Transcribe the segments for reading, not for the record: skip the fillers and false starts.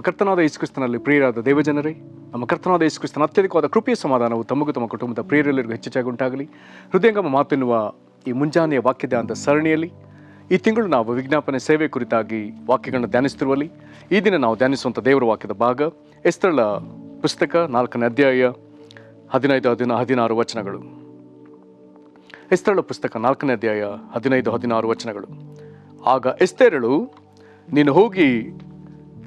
ಕರ್ತನಾದ ಯೇಸು ಕ್ರಿಸ್ತನಲ್ಲಿ ಪ್ರಿಯರಾದ ದೇವಜನರೇ, ನಮ್ಮ ಕರ್ತನಾದ ಯೇಸು ಕ್ರಿಸ್ತನ ಅತ್ಯಧಿಕವಾದ ಕೃಪೆಯ ಸಮಾಧಾನವು ತಮಗೂ ತಮ್ಮ ಕುಟುಂಬದ ಪ್ರಿಯರೆಲ್ಲರಿಗೂ ಹೆಚ್ಚೆಚ್ಚಾಗಿ ಉಂಟಾಗಲಿ. ಹೃದಯಂಗಮ ಮಾತೆನ್ನುವ ಈ ಮುಂಜಾನೆಯ ವಾಕ್ಯದ ಅಂತ ಸರಣಿಯಲ್ಲಿ ಈ ತಿಂಗಳು ನಾವು ವಿಜ್ಞಾಪನೆ ಸೇವೆ ಕುರಿತಾಗಿ ವಾಕ್ಯಗಳನ್ನು ಧ್ಯಾನಿಸುತ್ತಿರುವಲ್ಲಿ ಈ ದಿನ ನಾವು ಧ್ಯಾನಿಸುವಂಥ ದೇವರ ವಾಕ್ಯದ ಭಾಗ ಎಸ್ತೇರಳ ಪುಸ್ತಕ 4ನೇ ಅಧ್ಯಾಯ 15-16 ವಚನಗಳು. ಎಸ್ತೇರಳ ಪುಸ್ತಕ 4ನೇ ಅಧ್ಯಾಯ 15-16 ವಚನಗಳು. ಆಗ ಎಸ್ತೇರಳು, ನೀನು ಹೋಗಿ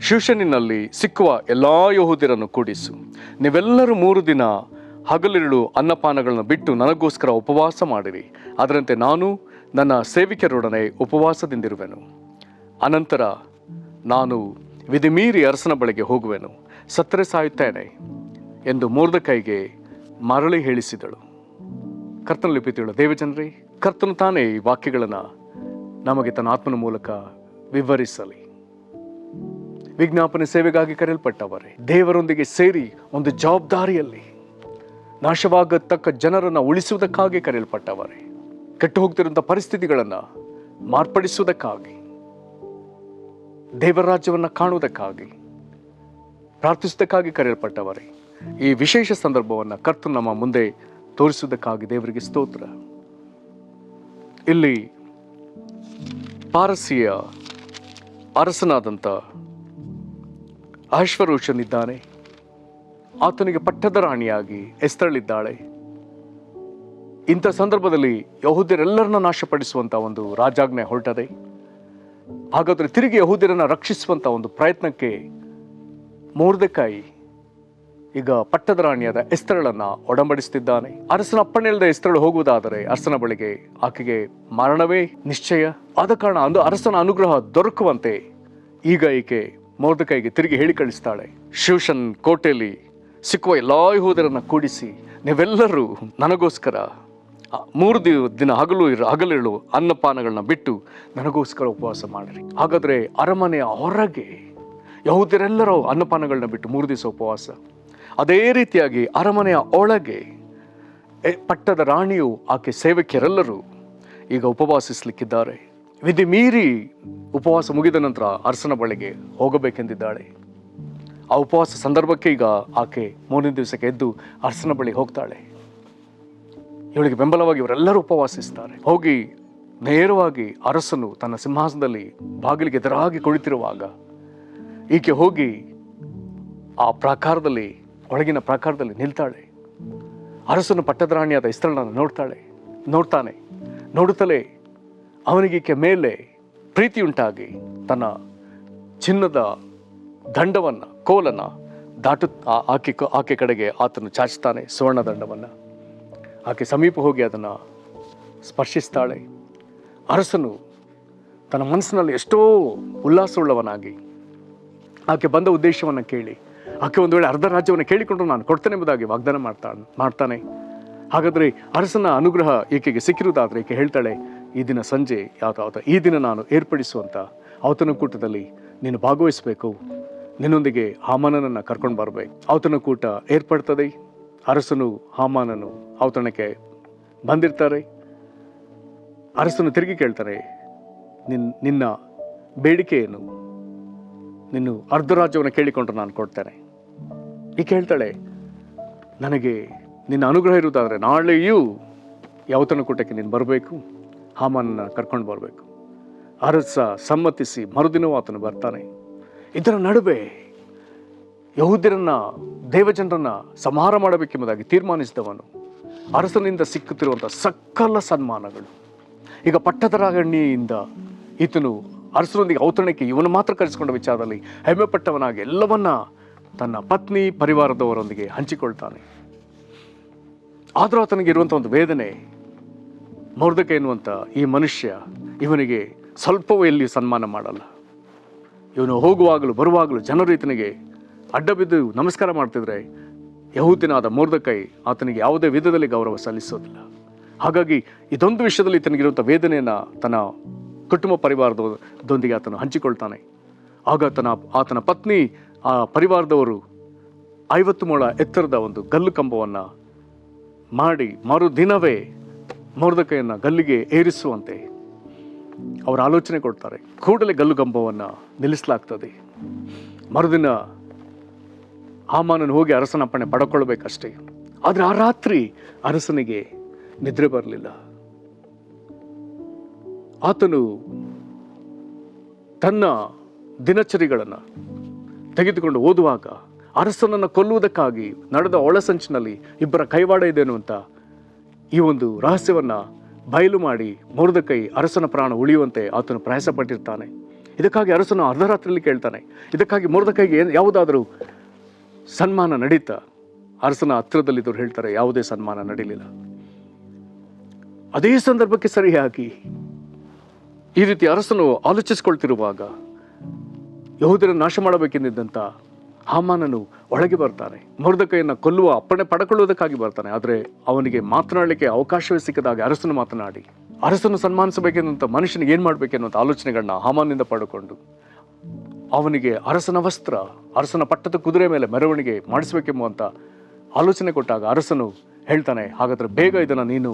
ಶೂಷನಿನಲ್ಲಿ ಸಿಕ್ಕುವ ಎಲ್ಲ ಯಹೂದ್ಯರನ್ನು ಕೂಡಿಸು. ನೀವೆಲ್ಲರೂ 3 ದಿನ ಹಗಲಿರುಳು ಅನ್ನಪಾನಗಳನ್ನು ಬಿಟ್ಟು ನನಗೋಸ್ಕರ ಉಪವಾಸ ಮಾಡಿರಿ. ಅದರಂತೆ ನಾನು ನನ್ನ ಸೇವಿಕರೊಡನೆ ಉಪವಾಸದಿಂದಿರುವೆನು. ಅನಂತರ ನಾನು ವಿಧಿಮೀರಿ ಅರಸನ ಬಳಿಗೆ ಹೋಗುವೆನು, ಸತ್ತರೆ ಸಾಯುತ್ತೇನೆ ಎಂದು ಮೊರ್ದೆಕೈಗೆ ಮರಳಿ ಹೇಳಿಸಿದಳು. ಕರ್ತನಲ್ಲಿ ಪ್ರೀತಿಯುಳ್ಳ ದೇವಜನರೇ, ಕರ್ತನು ತಾನೇ ಈ ವಾಕ್ಯಗಳನ್ನು ನಮಗೆ ತನ್ನ ಆತ್ಮನ ಮೂಲಕ ವಿವರಿಸಲಿ. ವಿಜ್ಞಾಪನೆ ಸೇವೆಗಾಗಿ ಕರೆಯಲ್ಪಟ್ಟವರೇ, ದೇವರೊಂದಿಗೆ ಸೇರಿ ಒಂದು ಜವಾಬ್ದಾರಿಯಲ್ಲಿ ನಾಶವಾಗತಕ್ಕ ಜನರನ್ನು ಉಳಿಸುವುದಕ್ಕಾಗಿ ಕರೆಯಲ್ಪಟ್ಟವರೇ, ಕೆಟ್ಟು ಹೋಗ್ತಿರುವಂಥ ಪರಿಸ್ಥಿತಿಗಳನ್ನು ಮಾರ್ಪಡಿಸುವುದಕ್ಕಾಗಿ, ದೇವರ ರಾಜ್ಯವನ್ನು ಕಾಣುವುದಕ್ಕಾಗಿ, ಪ್ರಾರ್ಥಿಸುವುದಕ್ಕಾಗಿ ಕರೆಯಲ್ಪಟ್ಟವರೇ, ಈ ವಿಶೇಷ ಸಂದರ್ಭವನ್ನು ಕರ್ತನು ನಮ್ಮ ಮುಂದೆ ತೋರಿಸುವುದಕ್ಕಾಗಿ ದೇವರಿಗೆ ಸ್ತೋತ್ರ. ಇಲ್ಲಿ ಪಾರಸಿಯ ಅರಸನಾದಂಥ ಅಹಷ್ವೇರೋಷನಿದ್ದಾನೆ. ಆತನಿಗೆ ಪಟ್ಟದ ರಾಣಿಯಾಗಿ ಎಸ್ತೇರಳಿದ್ದಾಳೆ. ಇಂಥ ಸಂದರ್ಭದಲ್ಲಿ ಯಹೂದ್ಯರೆಲ್ಲರನ್ನ ನಾಶಪಡಿಸುವಂಥ ಒಂದು ರಾಜಾಜ್ಞೆ ಹೊರಟದೆ. ಹಾಗಾದರೆ ತಿರುಗಿ ಯಹೂದ್ಯರನ್ನು ರಕ್ಷಿಸುವಂಥ ಒಂದು ಪ್ರಯತ್ನಕ್ಕೆ ಮೊರ್ದೆಕೈ ಈಗ ಪಟ್ಟದ ರಾಣಿಯಾದ ಎಸ್ತೇರಳನ್ನು ಒಡಂಬಡಿಸುತ್ತಿದ್ದಾನೆ. ಅರಸನ ಅಪ್ಪಣೆ ಇಲ್ಲದೆ ಎಸ್ತೇರಳು ಹೋಗುವುದಾದರೆ ಅರಸನ ಬಳಿಗೆ ಆಕೆಗೆ ಮರಣವೇ ನಿಶ್ಚಯ. ಆದ ಕಾರಣ ಅರಸನ ಅನುಗ್ರಹ ದೊರಕುವಂತೆ ಈಗ ಈಕೆ ಮೊರ್ದೆಕೈಗೆ ತಿರುಗಿ ಹೇಳಿ ಕಳಿಸ್ತಾಳೆ. ಶೂಷನ್ ಕೋಟೆಯಲ್ಲಿ ಸಿಕ್ಕುವ ಎಲ್ಲ ಯಹೂದ್ಯರನ್ನು ಕೂಡಿಸಿ, ನೀವೆಲ್ಲರೂ ನನಗೋಸ್ಕರ 3 ದಿನ ಹಗಲಿರುಳು ಅನ್ನಪಾನಗಳನ್ನ ಬಿಟ್ಟು ನನಗೋಸ್ಕರ ಉಪವಾಸ ಮಾಡಿರಿ. ಹಾಗಾದರೆ ಅರಮನೆಯ ಹೊರಗೆ ಯಹೂದ್ಯರೆಲ್ಲರೂ ಅನ್ನಪಾನಗಳನ್ನ ಬಿಟ್ಟು 3 ದಿವಸ ಉಪವಾಸ. ಅದೇ ರೀತಿಯಾಗಿ ಅರಮನೆಯ ಒಳಗೆ ಪಟ್ಟದ ರಾಣಿಯು ಆಕೆ ಸೇವಕಿಯರೆಲ್ಲರೂ ಈಗ ಉಪವಾಸಿಸಲಿಕ್ಕಿದ್ದಾರೆ. ವಿಧಿ ಮೀರಿ ಉಪವಾಸ ಮುಗಿದ ನಂತರ ಅರಸನ ಬಳಿಗೆ ಹೋಗಬೇಕೆಂದಿದ್ದಾಳೆ. ಆ ಉಪವಾಸ ಸಂದರ್ಭಕ್ಕೆ ಈಗ ಆಕೆ 3ನೇ ದಿವಸಕ್ಕೆ ಎದ್ದು ಅರಸನ ಬಳಿ ಹೋಗ್ತಾಳೆ. ಇವಳಿಗೆ ಬೆಂಬಲವಾಗಿ ಇವರೆಲ್ಲರೂ ಉಪವಾಸಿಸ್ತಾರೆ. ಹೋಗಿ ನೇರವಾಗಿ ಅರಸನು ತನ್ನ ಸಿಂಹಾಸನದಲ್ಲಿ ಬಾಗಿಲಿಗೆ ಎದುರಾಗಿ ಕುಳಿತಿರುವಾಗ ಈಕೆ ಹೋಗಿ ಆ ಪ್ರಾಕಾರದಲ್ಲಿ, ಒಳಗಿನ ಪ್ರಾಕಾರದಲ್ಲಿ ನಿಲ್ತಾಳೆ. ಅರಸನು ಪಟ್ಟದ ರಾಣಿಯಾದ ಎಸ್ತೇರಳನ್ನು ನೋಡ್ತಾನೆ. ನೋಡುತ್ತಲೇ ಅವನಿಗೆ ಮೇಲೆ ಪ್ರೀತಿಯುಂಟಾಗಿ ತನ್ನ ಚಿನ್ನದ ದಂಡವನ್ನು, ಕೋಲನ್ನು ಆಕೆ ಕಡೆಗೆ ಆತನು ಚಾಚ್ತಾನೆ. ಸುವರ್ಣ ದಂಡವನ್ನು ಆಕೆ ಸಮೀಪ ಹೋಗಿ ಅದನ್ನು ಸ್ಪರ್ಶಿಸ್ತಾಳೆ. ಅರಸನು ತನ್ನ ಮನಸ್ಸಿನಲ್ಲಿ ಎಷ್ಟೋ ಉಲ್ಲಾಸವುಳ್ಳವನಾಗಿ ಆಕೆ ಬಂದ ಉದ್ದೇಶವನ್ನು ಕೇಳಿ, ಆಕೆ ಒಂದು ವೇಳೆ ಅರ್ಧ ರಾಜ್ಯವನ್ನು ಕೇಳಿಕೊಂಡು ನಾನು ಕೊಡ್ತೇನೆ ಎಂಬುದಾಗಿ ವಾಗ್ದಾನ ಮಾಡ್ತಾನೆ. ಹಾಗಾದರೆ ಅರಸನ ಅನುಗ್ರಹ ಈಕೆಗೆ ಸಿಕ್ಕಿರುವುದಾದರೆ ಈಕೆ ಹೇಳ್ತಾಳೆ, ಈ ದಿನ ಸಂಜೆ ಈ ದಿನ ನಾನು ಏರ್ಪಡಿಸುವಂಥ ಔತಣಕೂಟದಲ್ಲಿ ನೀನು ಭಾಗವಹಿಸಬೇಕು, ನಿನ್ನೊಂದಿಗೆ ಹಾಮಾನನನ್ನು ಕರ್ಕೊಂಡು ಬರಬೇಕು. ಔತಣಕೂಟ ಏರ್ಪಡ್ತದೆ. ಅರಸನು ಹಾಮಾನನು ಔತಣಕ್ಕೆ ಬಂದಿರ್ತಾರೆ. ಅರಸನು ತಿರುಗಿ ಕೇಳ್ತಾರೆ, ನಿನ್ನ ಬೇಡಿಕೆ ಏನು? ನೀನು ಅರ್ಧ ರಾಜ್ಯವನ್ನು ಕೇಳಿಕೊಂಡ್ರೆ ನಾನು ಕೊಡ್ತೇನೆ. ಈಕೆ ಹೇಳ್ತಾಳೆ, ನನಗೆ ನಿನ್ನ ಅನುಗ್ರಹ ಇರುವುದಾದರೆ ನಾಳೆಯೂ ಈ ಔತಣಕೂಟಕ್ಕೆ ನೀನು ಬರಬೇಕು, ಹಾಮಾನನ್ನ ಕರ್ಕೊಂಡು ಬರಬೇಕು. ಅರಸ ಸಮ್ಮತಿಸಿ ಮರುದಿನವೂ ಆತನು ಬರ್ತಾನೆ. ಇದರ ನಡುವೆ ಯಹೂದ್ಯರನ್ನ, ದೇವಜನರನ್ನ ಸಂಹಾರ ಮಾಡಬೇಕೆಂಬುದಾಗಿ ತೀರ್ಮಾನಿಸಿದವನು ಅರಸನಿಂದ ಸಿಕ್ಕುತ್ತಿರುವಂಥ ಸಕಲ ಸನ್ಮಾನಗಳು ಈಗ ಪಟ್ಟದ ರಾಣಿಯಿಂದ ಈತನು ಅರಸನೊಂದಿಗೆ ಔತಣಕ್ಕೆ ಇವನು ಮಾತ್ರ ಕರೆಸಿಕೊಂಡ ವಿಚಾರದಲ್ಲಿ ಹೆಮ್ಮೆ ಪಟ್ಟವನಾಗಿ ಎಲ್ಲವನ್ನ ತನ್ನ ಪತ್ನಿ ಪರಿವಾರದವರೊಂದಿಗೆ ಹಂಚಿಕೊಳ್ತಾನೆ. ಆದರೂ ಆತನಿಗೆ ಇರುವಂಥ ಒಂದು ವೇದನೆ, ಮೊರ್ದೆಕೈ ಎನ್ನುವಂಥ ಈ ಮನುಷ್ಯ ಇವನಿಗೆ ಸ್ವಲ್ಪವೂ ಎಲ್ಲಿ ಸನ್ಮಾನ ಮಾಡಲ್ಲ. ಇವನು ಹೋಗುವಾಗಲೂ ಬರುವಾಗಲೂ ಜನರು ಈತನಿಗೆ ಅಡ್ಡ ಬಿದ್ದು ನಮಸ್ಕಾರ ಮಾಡ್ತಿದ್ರೆ ಯಹೂದ್ಯನಾದ ಮೊರ್ದೆಕೈ ಆತನಿಗೆ ಯಾವುದೇ ವಿಧದಲ್ಲಿ ಗೌರವ ಸಲ್ಲಿಸೋದಿಲ್ಲ. ಹಾಗಾಗಿ ಇದೊಂದು ವಿಷಯದಲ್ಲಿ ಈತನಿಗಿರುವಂಥ ವೇದನೆಯನ್ನು ತನ್ನ ಕುಟುಂಬ ಪರಿವಾರದೊಂದಿಗೆ ಆತನು ಹಂಚಿಕೊಳ್ತಾನೆ. ಆಗ ಆತನ ಪತ್ನಿ, ಆ ಪರಿವಾರದವರು 50 ಮೊಳ ಎತ್ತರದ ಒಂದು ಗಲ್ಲು ಕಂಬವನ್ನು ಮಾಡಿ ಮರುದಿನವೇ ಮೊರ್ದೆಕೈಯನ್ನು ಗಲ್ಲಿಗೆ ಏರಿಸುವಂತೆ ಅವರು ಆಲೋಚನೆ ಕೊಡ್ತಾರೆ. ಕೂಡಲೇ ಗಲ್ಲು ಕಂಬವನ್ನು ನಿಲ್ಲಿಸಲಾಗ್ತದೆ. ಮರುದಿನ ಹಾಮಾನನು ಹೋಗಿ ಅರಸನ ಅಪ್ಪಣೆ ಪಡ್ಕೊಳ್ಬೇಕಷ್ಟೇ. ಆದರೆ ಆ ರಾತ್ರಿ ಅರಸನಿಗೆ ನಿದ್ರೆ ಬರಲಿಲ್ಲ. ಆತನು ತನ್ನ ದಿನಚರಿಗಳನ್ನು ತೆಗೆದುಕೊಂಡು ಓದುವಾಗ ಅರಸನನ್ನು ಕೊಲ್ಲುವುದಕ್ಕಾಗಿ ನಡೆದ ಒಳಸಂಚಿನಲ್ಲಿ ಇಬ್ಬರ ಕೈವಾಡ ಇದೆ ಅನ್ನುವಂಥ ಈ ಒಂದು ರಹಸ್ಯವನ್ನ ಬಯಲು ಮಾಡಿ ಮೊರ್ದೆಕೈ ಅರಸನ ಪ್ರಾಣ ಉಳಿಯುವಂತೆ ಆತನು ಪ್ರಯಾಸ ಪಟ್ಟಿರ್ತಾನೆ. ಇದಕ್ಕಾಗಿ ಅರಸನು ಅರ್ಧರಾತ್ರಿಯಲ್ಲಿ ಕೇಳ್ತಾನೆ. ಇದಕ್ಕಾಗಿ ಮೊರ್ದೆಕೈಗೆ ಯಾವುದಾದರೂ ಸನ್ಮಾನ ನಡೀತಾ? ಅರಸನ ಹತ್ತಿರದಲ್ಲಿದ್ದವರು ಹೇಳ್ತಾರೆ, ಯಾವುದೇ ಸನ್ಮಾನ ನಡೀಲಿಲ್ಲ. ಅದೇ ಸಂದರ್ಭಕ್ಕೆ ಸರಿಯಾಗಿ ಈ ರೀತಿ ಅರಸನು ಆಲೋಚಿಸಿಕೊಳ್ತಿರುವಾಗ ಯಹೂದ್ಯರನ್ನು ನಾಶ ಮಾಡಬೇಕೆಂದಿದ್ದಂಥ ಹಾಮಾನನು ಒಳಗೆ ಬರ್ತಾನೆ. ಮೊರ್ದೆಕೈಯನ್ನು ಕೊಲ್ಲುವ ಅಪ್ಪಣೆ ಪಡ್ಕೊಳ್ಳುವುದಕ್ಕಾಗಿ ಬರ್ತಾನೆ. ಆದರೆ ಅವನಿಗೆ ಮಾತನಾಡಲಿಕ್ಕೆ ಅವಕಾಶವೇ ಸಿಕ್ಕದಾಗ ಅರಸನು ಮಾತನಾಡಿ ಅರಸನು ಸನ್ಮಾನಿಸಬೇಕೆನ್ನುವಂಥ ಮನುಷ್ಯನಿಗೆ ಏನು ಮಾಡಬೇಕೆನ್ನುವಂಥ ಆಲೋಚನೆಗಳನ್ನ ಹಾಮಾನಿಂದ ಪಡ್ಕೊಂಡು ಅವನಿಗೆ ಅರಸನ ವಸ್ತ್ರ, ಅರಸನ ಪಟ್ಟದ ಕುದುರೆ ಮೇಲೆ ಮೆರವಣಿಗೆ ಮಾಡಿಸಬೇಕೆಂಬುವಂಥ ಆಲೋಚನೆ ಕೊಟ್ಟಾಗ ಅರಸನು ಹೇಳ್ತಾನೆ, ಹಾಗಾದರೆ ಬೇಗ ಇದನ್ನು ನೀನು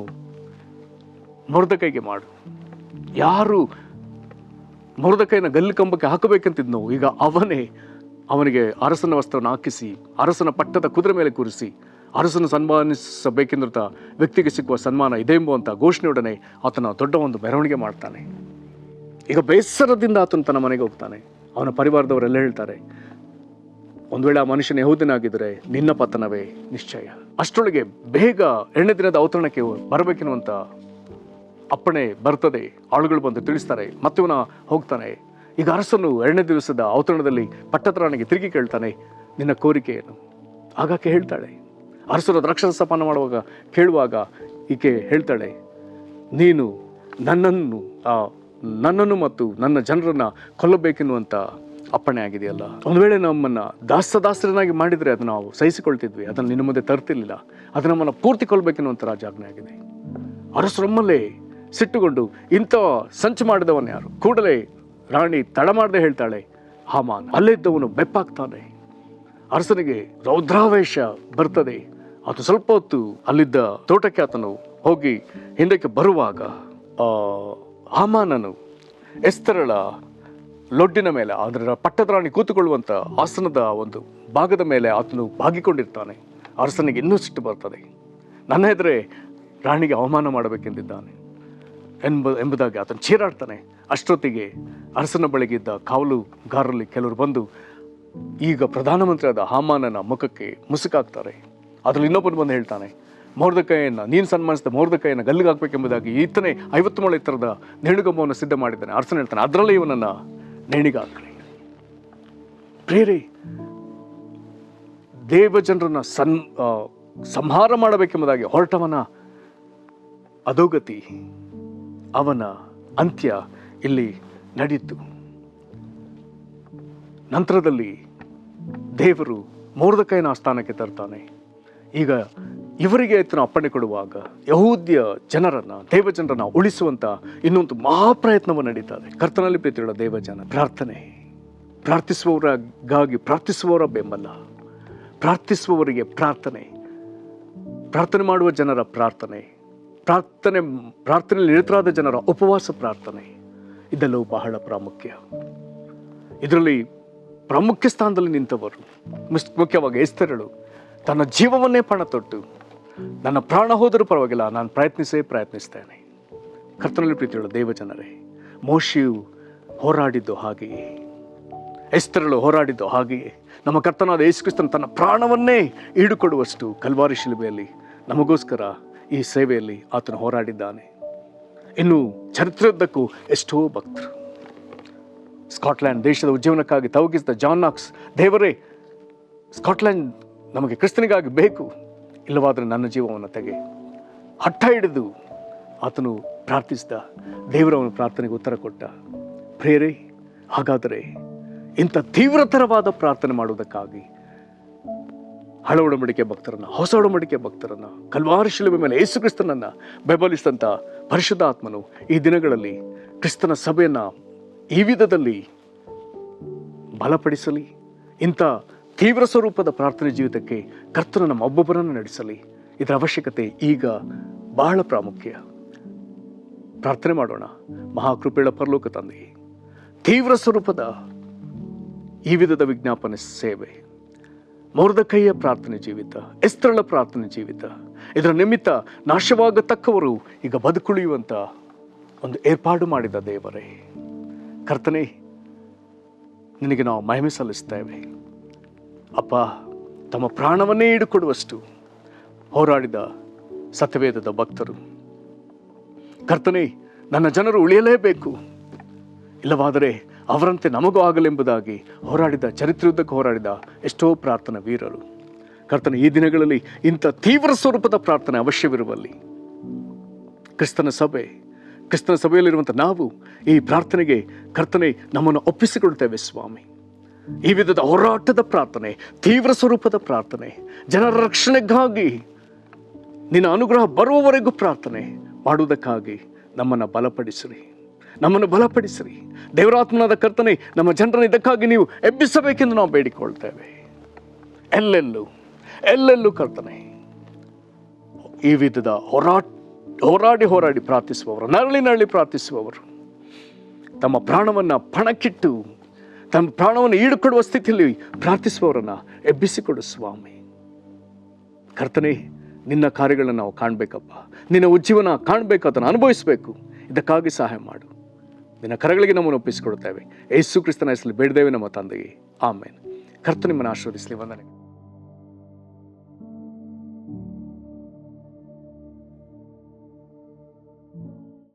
ಮೊರ್ದೆಕೈಗೆ ಮಾಡು. ಯಾರು ಮೊರ್ದೆಕೈನ ಗಲ್ಲು ಕಂಬಕ್ಕೆ ಹಾಕಬೇಕಂತಿದ್ನೋ ಈಗ ಅವನಿಗೆ ಅರಸನ ವಸ್ತ್ರವನ್ನು ಹಾಕಿಸಿ ಅರಸನ ಪಟ್ಟದ ಕುದುರೆ ಮೇಲೆ ಕೂರಿಸಿ ಅರಸನು ಸನ್ಮಾನಿಸಬೇಕೆಂದಿರುತ್ತ ವ್ಯಕ್ತಿಗೆ ಸಿಕ್ಕುವ ಸನ್ಮಾನ ಇದೆ ಎಂಬುವಂಥ ಘೋಷಣೆಯೊಡನೆ ಆತನ ದೊಡ್ಡ ಒಂದು ಮೆರವಣಿಗೆ ಮಾಡ್ತಾನೆ. ಈಗ ಬೇಸರದಿಂದ ಆತನು ತನ್ನ ಮನೆಗೆ ಹೋಗ್ತಾನೆ. ಅವನ ಪರಿವಾರದವರೆಲ್ಲ ಹೇಳ್ತಾರೆ, ಒಂದು ವೇಳೆ ಆ ಮನುಷ್ಯನ ಯಹೂದ್ಯನಾಗಿದ್ದರೆ ನಿನ್ನ ಪತನವೇ ನಿಶ್ಚಯ. ಅಷ್ಟರೊಳಗೆ ಬೇಗ 8ನೇ ದಿನದ ಔತಣಕ್ಕೆ ಬರಬೇಕೆನ್ನುವಂಥ ಅಪ್ಪಣೆ ಬರ್ತದೆ. ಆಳುಗಳು ಬಂದು ತಿಳಿಸ್ತಾರೆ. ಮತ್ತೆ ಇವನ ಹೋಗ್ತಾನೆ. ಈಗ ಅರಸನು 2ನೇ ದಿವಸದ ಔತಣದಲ್ಲಿ ಪಟ್ಟದರಾಣಿಗೆ ತಿರುಗಿ ಕೇಳ್ತಾನೆ, ನಿನ್ನ ಕೋರಿಕೆ ಏನು? ಆಗಾಕೆ ಹೇಳ್ತಾಳೆ, ಅರಸರು ದ್ರಾಕ್ಷಾರಸಪಾನ ಮಾಡುವಾಗ ಕೇಳುವಾಗ ಈಕೆ ಹೇಳ್ತಾಳೆ, ನೀನು ನನ್ನನ್ನು ಮತ್ತು ನನ್ನ ಜನರನ್ನ ಕೊಲ್ಲಬೇಕೆನ್ನುವಂಥ ಅಪ್ಪಣೆ ಆಗಿದೆಯಲ್ಲ. ಒಂದು ವೇಳೆ ನಮ್ಮನ್ನು ದಾಸರನ್ನಾಗಿ ಮಾಡಿದರೆ ಅದನ್ನು ನಾವು ಸಹಿಸಿಕೊಳ್ತಿದ್ವಿ, ಅದನ್ನು ನಿನ್ನ ಮುಂದೆ ತರ್ತಿರ್ಲಿಲ್ಲ. ಅದು ನಮ್ಮನ್ನು ಪೂರ್ತಿ ಕೊಲ್ಲಬೇಕೆನ್ನುವಂಥ ರಾಜಾಜ್ಞೆ ಆಗಿದೆ. ಅರಸರೊಮ್ಮಲ್ಲೇ ಸಿಟ್ಟುಕೊಂಡು ಇಂಥ ಸಂಚು ಮಾಡಿದವನು ಯಾರು? ಕೂಡಲೇ ರಾಣಿ ತಡ ಮಾಡದೆ ಹೇಳ್ತಾಳೆ, ಹಾಮಾನ್. ಅಲ್ಲೇ ಇದ್ದವನು ಬೆಪ್ಪಾಗ್ತಾನೆ. ಅರಸನಿಗೆ ರೌದ್ರಾವೇಶ ಬರ್ತದೆ. ಆತ ಸ್ವಲ್ಪ ಹೊತ್ತು ಅಲ್ಲಿದ್ದ ತೋಟಕ್ಕೆ ಆತನು ಹೋಗಿ ಹಿಂದಕ್ಕೆ ಬರುವಾಗ ಹಾಮಾನನು ಎಸ್ತರಳ ಲೊಡ್ಡಿನ ಮೇಲೆ, ಅದರ ಪಟ್ಟದ ರಾಣಿ ಕೂತುಕೊಳ್ಳುವಂಥ ಆಸನದ ಒಂದು ಭಾಗದ ಮೇಲೆ ಆತನು ಬಾಗಿಕೊಂಡಿರ್ತಾನೆ. ಅರಸನಿಗೆ ಇನ್ನೂ ಸಿಟ್ಟು ಬರ್ತದೆ. ನನ್ನ ಎದುರೇ ರಾಣಿಗೆ ಅವಮಾನ ಮಾಡಬೇಕೆಂದಿದ್ದಾನೆ ಎಂಬುದಾಗಿ ಆತನು ಚೀರಾಡ್ತಾನೆ. ಅಷ್ಟೊತ್ತಿಗೆ ಅರಸನ ಬಳಿಗಿದ್ದ ಕಾವಲುಗಾರರಲ್ಲಿ ಕೆಲವರು ಬಂದು ಈಗ ಪ್ರಧಾನಮಂತ್ರಿಯಾದ ಹಾಮಾನನ ಮುಖಕ್ಕೆ ಮುಸುಕಾಗ್ತಾರೆ. ಅದ್ರಲ್ಲಿ ಇನ್ನೊಬ್ಬನು ಬಂದು ಹೇಳ್ತಾನೆ, ಮೊರ್ದೆಕೈಯನ್ನು ನೀನು ಸನ್ಮಾನಿಸಿದ ಮೊರ್ದೆಕೈಯನ್ನು ಗಲ್ಲಿಗೆ ಹಾಕಬೇಕೆಂಬುದಾಗಿ ಈತನೇ 50 ಮೊಳ ಎತ್ತರದ ನೇಣುಗಂಬವನ್ನು ಸಿದ್ಧ ಮಾಡಿದ್ದಾನೆ. ಅರಸನ ಹೇಳ್ತಾನೆ, ಅದರಲ್ಲೇ ಇವನನ್ನು ನೇಣಿಗೆ ಹಾಕಲಿ. ಪ್ರಿಯರೇ, ದೇವಜನರನ್ನ ಸಂಹಾರ ಮಾಡಬೇಕೆಂಬುದಾಗಿ ಹೊರಟವನ ಅಧೋಗತಿ, ಅವನ ಅಂತ್ಯ ಇಲ್ಲಿ ನಡೆಯಿತು. ನಂತರದಲ್ಲಿ ದೇವರು ಮೊರ್ದೆಕೈನ ಸ್ಥಾನಕ್ಕೆ ತರ್ತಾನೆ. ಈಗ ಇವರಿಗೆ ಆತನ ಅಪ್ಪಣೆ ಕೊಡುವಾಗ ಯಹೂದ್ಯ ಜನರನ್ನ, ದೇವಜನರನ್ನ ಉಳಿಸುವಂತ ಇನ್ನೊಂದು ಮಹಾಪ್ರಯತ್ನವು ನಡೀತದೆ. ಕರ್ತನಲ್ಲಿ ಪ್ರೀತಿಯುಳ್ಳ ದೇವಜನ, ಪ್ರಾರ್ಥಿಸುವವರಿಗಾಗಿ ಪ್ರಾರ್ಥಿಸುವವರ ಬೆಂಬಲ, ಪ್ರಾರ್ಥಿಸುವವರಿಗೆ ಪ್ರಾರ್ಥನೆ ಮಾಡುವ ಜನರ ಪ್ರಾರ್ಥನೆಯಲ್ಲಿ ನಿರತರಾದ ಜನರ ಉಪವಾಸ ಪ್ರಾರ್ಥನೆ, ಇದೆಲ್ಲವೂ ಬಹಳ ಪ್ರಾಮುಖ್ಯ. ಇದರಲ್ಲಿ ಪ್ರಾಮುಖ್ಯ ಸ್ಥಾನದಲ್ಲಿ ನಿಂತವರು, ಮುಖ್ಯವಾಗಿ ಎಸ್ತರಳು ತನ್ನ ಜೀವವನ್ನೇ ಪಣ ತೊಟ್ಟು, ನನ್ನ ಪ್ರಾಣ ಹೋದರೂ ಪರವಾಗಿಲ್ಲ, ನಾನು ಪ್ರಯತ್ನಿಸ್ತೇನೆ. ಕರ್ತನಲ್ಲಿ ಪ್ರೀತಿಯುಳ್ಳ ದೇವಜನರೇ, ಮೋಶೆಯು ಹೋರಾಡಿದ್ದು ಹಾಗೆಯೇ, ಎಸ್ತರಳು ಹೋರಾಡಿದ್ದು ಹಾಗೆಯೇ, ನಮ್ಮ ಕರ್ತನಾದ ಯೇಸು ಕ್ರಿಸ್ತನು ತನ್ನ ಪ್ರಾಣವನ್ನೇ ಈಡುಕೊಡುವಷ್ಟು ಕಲ್ವಾರಿ ಶಿಲುಬೆಯಲ್ಲಿ ನಮಗೋಸ್ಕರ ಈ ಸೇವೆಯಲ್ಲಿ ಆತನು ಹೋರಾಡಿದ್ದಾನೆ. ಇನ್ನು ಚರಿತ್ರೆಯುದ್ದಕ್ಕೂ ಎಷ್ಟೋ ಭಕ್ತರು ಸ್ಕಾಟ್ಲ್ಯಾಂಡ್ ದೇಶದ ಉಜ್ಜೀವನಕ್ಕಾಗಿ ತವಗಿಸಿದ ಜಾನ್ ನಾಕ್ಸ್, ದೇವರೇ ಸ್ಕಾಟ್ಲ್ಯಾಂಡ್ ನಮಗೆ ಕ್ರಿಸ್ತನಿಗಾಗಿ ಬೇಕು, ಇಲ್ಲವಾದರೆ ನನ್ನ ಜೀವವನ್ನು ತೆಗೆ, ಹಠ ಹಿಡಿದು ಆತನು ಪ್ರಾರ್ಥಿಸಿದ. ದೇವರವನ ಪ್ರಾರ್ಥನೆಗೆ ಉತ್ತರ ಕೊಟ್ಟ. ಪ್ರಿಯರೇ, ಹಾಗಾದರೆ ಇಂಥ ತೀವ್ರತರವಾದ ಪ್ರಾರ್ಥನೆ ಮಾಡುವುದಕ್ಕಾಗಿ ಹಳ ಒಡಂಬಡಿಕೆ ಭಕ್ತರನ್ನ, ಹೊಸ ಒಡಂಬಡಿಕೆ ಭಕ್ತರನ್ನ, ಕಲ್ವಾರಿ ಶಿಲುಬೆ ಮೇಲೆ ಯೇಸು ಕ್ರಿಸ್ತನನ್ನ ಬೆಂಬಲಿಸಿದಂಥ ಪರಿಶುದ್ಧಾತ್ಮನು ಈ ದಿನಗಳಲ್ಲಿ ಕ್ರಿಸ್ತನ ಸಭೆಯನ್ನ ಈ ವಿಧದಲ್ಲಿ ಬಲಪಡಿಸಲಿ. ಇಂಥ ತೀವ್ರ ಸ್ವರೂಪದ ಪ್ರಾರ್ಥನೆ ಜೀವಿತಕ್ಕೆ ಕರ್ತನ ನಮ್ಮ ಒಬ್ಬೊಬ್ಬರನ್ನು ನಡೆಸಲಿ. ಇದರ ಅವಶ್ಯಕತೆ ಈಗ ಬಹಳ ಪ್ರಾಮುಖ್ಯ. ಪ್ರಾರ್ಥನೆ ಮಾಡೋಣ. ಮಹಾಕೃಪೆಯ ಪರಲೋಕ ತಂದೆ, ತೀವ್ರ ಸ್ವರೂಪದ ಈ ವಿಧದ ವಿಜ್ಞಾಪನೆ ಸೇವೆ, ಮೊರ್ದಕೈಯ ಪ್ರಾರ್ಥನೆ ಜೀವಿತ, ಎಸ್ತರಳ ಪ್ರಾರ್ಥನೆ ಜೀವಿತ, ಇದರ ನಿಮಿತ್ತ ನಾಶವಾಗತಕ್ಕವರು ಈಗ ಬದುಕುಳಿಯುವಂಥ ಒಂದು ಏರ್ಪಾಡು ಮಾಡಿದ ದೇವರೇ, ಕರ್ತನೇ ನಿನಗೆ ನಾವು ಮಹಿಮೆ ಸಲ್ಲಿಸ್ತೇವೆ. ಅಪ್ಪ, ತಮ್ಮ ಪ್ರಾಣವನ್ನೇ ಹಿಡುಕೊಡುವಷ್ಟು ಹೋರಾಡಿದ ಸತ್ಯವೇದದ ಭಕ್ತರು, ಕರ್ತನೇ ನನ್ನ ಜನರು ಉಳಿಯಲೇಬೇಕು, ಇಲ್ಲವಾದರೆ ಅವರಂತೆ ನಮಗೂ ಆಗಲೆಂಬುದಾಗಿ ಹೋರಾಡಿದ, ಚರಿತ್ರೆಯುದ್ದಕ್ಕೆ ಹೋರಾಡಿದ ಎಷ್ಟೋ ಪ್ರಾರ್ಥನಾ ವೀರರು, ಕರ್ತನೆ ಈ ದಿನಗಳಲ್ಲಿ ಇಂಥ ತೀವ್ರ ಸ್ವರೂಪದ ಪ್ರಾರ್ಥನೆ ಅವಶ್ಯವಿರುವಲ್ಲಿ ಕ್ರಿಸ್ತನ ಸಭೆಯಲ್ಲಿರುವಂಥ ನಾವು ಈ ಪ್ರಾರ್ಥನೆಗೆ ಕರ್ತನೆ ನಮ್ಮನ್ನು ಒಪ್ಪಿಸಿಕೊಳ್ತೇವೆ ಸ್ವಾಮಿ. ಈ ವಿಧದ ಹೋರಾಟದ ಪ್ರಾರ್ಥನೆ, ತೀವ್ರ ಸ್ವರೂಪದ ಪ್ರಾರ್ಥನೆ, ಜನರ ರಕ್ಷಣೆಗಾಗಿ ನಿನ್ನ ಅನುಗ್ರಹ ಬರುವವರೆಗೂ ಪ್ರಾರ್ಥನೆ ಮಾಡುವುದಕ್ಕಾಗಿ ನಮ್ಮನ್ನು ಬಲಪಡಿಸಿರಿ. ದೇವರಾತ್ಮನಾದ ಕರ್ತನೆ, ನಮ್ಮ ಜನರನ್ನು ಇದಕ್ಕಾಗಿ ನೀವು ಎಬ್ಬಿಸಬೇಕೆಂದು ನಾವು ಬೇಡಿಕೊಳ್ತೇವೆ. ಎಲ್ಲೆಲ್ಲೂ ಕರ್ತನೆ ಈ ವಿಧದ ಹೋರಾಡಿ ಪ್ರಾರ್ಥಿಸುವವರು, ನರಳಿ ಪ್ರಾರ್ಥಿಸುವವರು, ತಮ್ಮ ಪ್ರಾಣವನ್ನು ಪಣಕ್ಕಿಟ್ಟು ತಮ್ಮ ಪ್ರಾಣವನ್ನು ಈಡುಕೊಡುವ ಸ್ಥಿತಿಯಲ್ಲಿ ಪ್ರಾರ್ಥಿಸುವವರನ್ನು ಎಬ್ಬಿಸಿಕೊಡು ಸ್ವಾಮಿ. ಕರ್ತನೆ, ನಿನ್ನ ಕಾರ್ಯಗಳನ್ನು ನಾವು ಕಾಣಬೇಕಪ್ಪ, ನಿನ್ನ ಉಜ್ಜೀವನ ಕಾಣಬೇಕು, ಅದನ್ನು ಅನುಭವಿಸಬೇಕು. ಇದಕ್ಕಾಗಿ ಸಹಾಯ ಮಾಡು. ನಿನ್ನ ಕರಗಳಿಗೆ ನಮ್ಮನ್ನು ಒಪ್ಪಿಸಿಕೊಡುತ್ತೇವೆ. ಯೇಸು ಕ್ರಿಸ್ತನ ಹೆಸರಲ್ಲಿ ಬೇಡಿದ್ದೇವೆ ನಮ್ಮ ತಂದೆಯೇ, ಆಮೇನ್. ಕರ್ತನೆ ನಿಮ್ಮನ್ನು ಆಶೀರ್ವದಿಸಲಿ. ವಂದನೆ.